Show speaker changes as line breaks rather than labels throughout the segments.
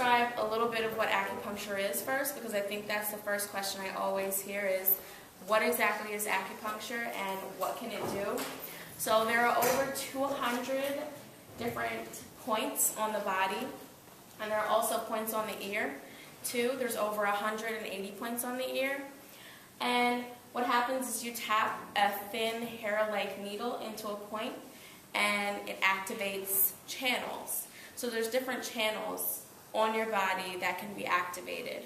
describe a little bit of what acupuncture is first, because I think that's the first question I always hear is, what exactly is acupuncture and what can it do? So there are over 200 different points on the body, and there are also points on the ear too. There's over 180 points on the ear. And what happens is you tap a thin hair-like needle into a point, and it activates channels. So there's different channels on your body that can be activated.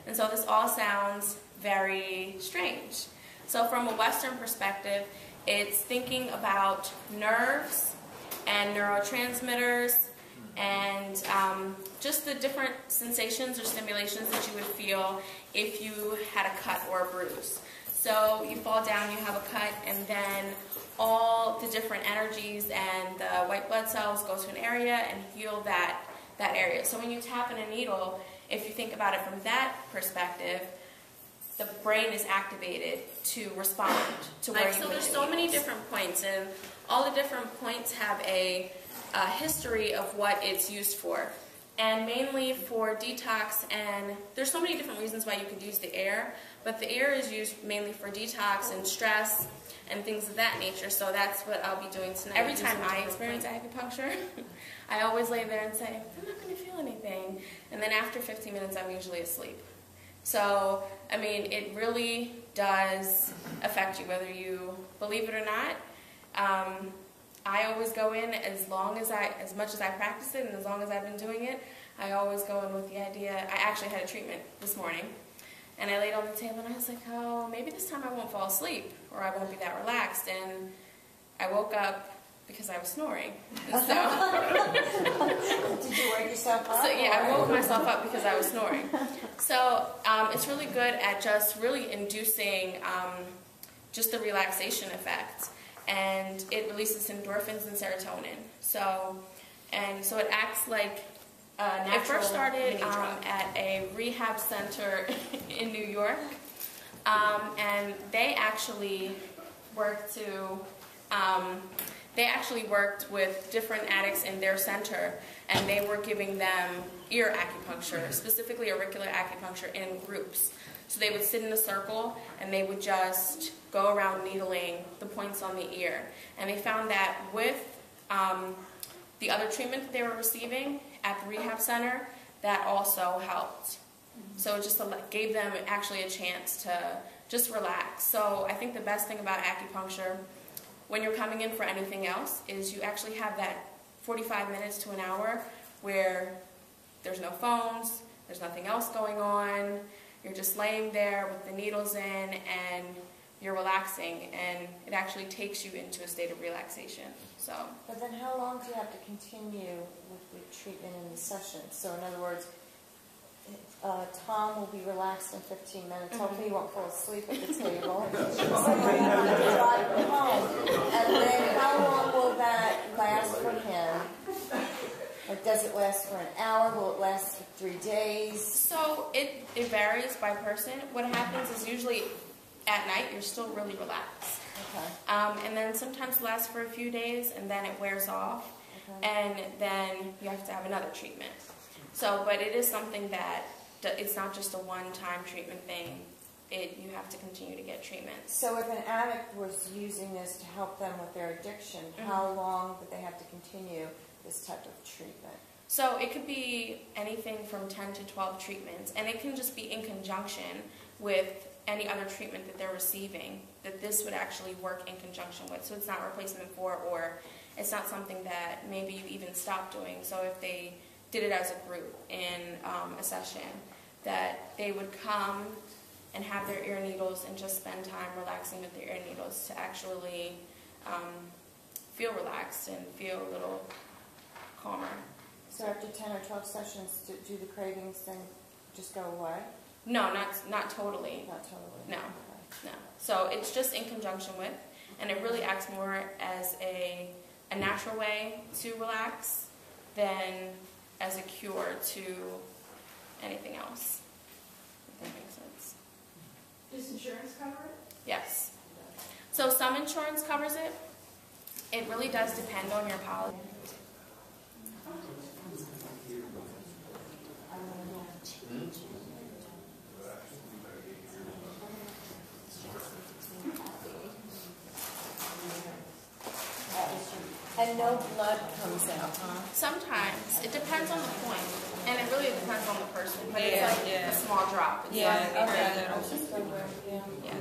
And so this all sounds very strange. So from a Western perspective, it's thinking about nerves and neurotransmitters and just the different sensations or stimulations that you would feel if you had a cut or a bruise. So you fall down, you have a cut, and then all the different energies and the white blood cells go to an area and heal that area. So when you tap in a needle, if you think about it from that perspective, the brain is activated to respond to where you put the needles. So there's so many different points, and all the different points have a history of what it's used for. And mainly for detox, and there's so many different reasons why you could use the air, but the air is used mainly for detox and stress and things of that nature, so that's what I'll be doing tonight. Every time I experience acupuncture, I always lay there and say, I'm not going to feel anything, and then after 15 minutes I'm usually asleep. So, I mean, it really does affect you, whether you believe it or not. I always go in as much as I practice it and as long as I've been doing it, I always go in with the idea. I actually had a treatment this morning, and I laid on the table and I was like, oh, maybe this time I won't fall asleep or I won't be that relaxed. And I woke up because I was snoring. So,
did you wake yourself up?
So, yeah, I woke myself up because I was snoring. So it's really good at just really inducing just the relaxation effect. And it releases endorphins and serotonin. So it acts like a natural. It first started at a rehab center in New York, and they actually worked with different addicts in their center, and they were giving them ear acupuncture, specifically auricular acupuncture, in groups. So they would sit in a circle and they would just go around needling the points on the ear. And they found that with the other treatment that they were receiving at the rehab center, that also helped. So it just gave them actually a chance to just relax. So I think the best thing about acupuncture, when you're coming in for anything else, is you actually have that 45 minutes to an hour where there's no phones, there's nothing else going on. You're just laying there with the needles in and you're relaxing, and it actually takes you into a state of relaxation. So.
But then how long do you have to continue with the treatment in the session? So in other words, Tom will be relaxed in 15 minutes. Hopefully he won't fall asleep at the table. And then how long will that last for him? Like, does it last for an hour? Will it last for 3 days?
So it varies by person. What happens is usually at night you're still really relaxed. Okay. And then sometimes it lasts for a few days and then it wears off. Okay. And then you have to have another treatment. So, but it is something that it's not just a one-time treatment thing. You have to continue to get treatment.
So if an addict was using this to help them with their addiction, how long would they have to continue this type of treatment?
So it could be anything from 10 to 12 treatments, and it can just be in conjunction with any other treatment that they're receiving, that this would actually work in conjunction with. So it's not replacement for, or it's not something that maybe you even stop doing. So if they did it as a group in a session, that they would come and have their ear needles and just spend time relaxing with their ear needles to actually feel relaxed and feel a little calmer.
So after 10 or 12 sessions, do the cravings then just go away?
No, not totally.
Not totally?
No, no. So it's just in conjunction with, and it really acts more as a natural way to relax than as a cure to anything else, if that makes sense.
Does insurance cover it?
Yes. So some insurance covers it. It really does depend on your policy.
And no blood comes out, huh?
Sometimes. It depends on the point. And it really depends on the person. But
Yeah,
it's like
yeah.
a small drop. It's
Yeah,
not
they
very
do that
I was just wondering, yeah.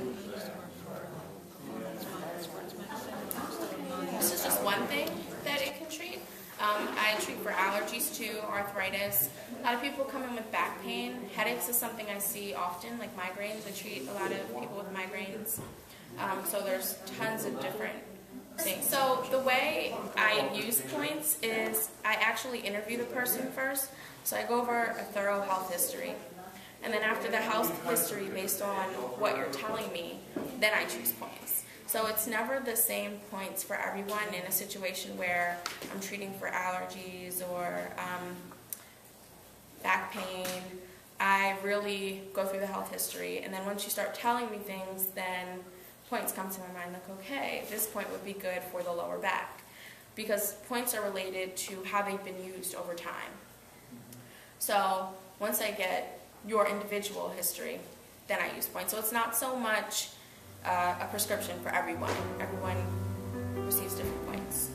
This is just one thing that it can treat. I treat for allergies too, arthritis. A lot of people come in with back pain. Headaches is something I see often, like migraines. I treat a lot of people with migraines. So there's tons of different things. So the way I use points is I actually interview the person first. So I go over a thorough health history. And then after the health history, based on what you're telling me, then I choose points. So it's never the same points for everyone in a situation where I'm treating for allergies or back pain. I really go through the health history, and then once you start telling me things, then points come to my mind like, okay, this point would be good for the lower back, because points are related to how they've been used over time. So once I get your individual history, then I use points. So it's not so much a prescription for everyone. Everyone receives different points.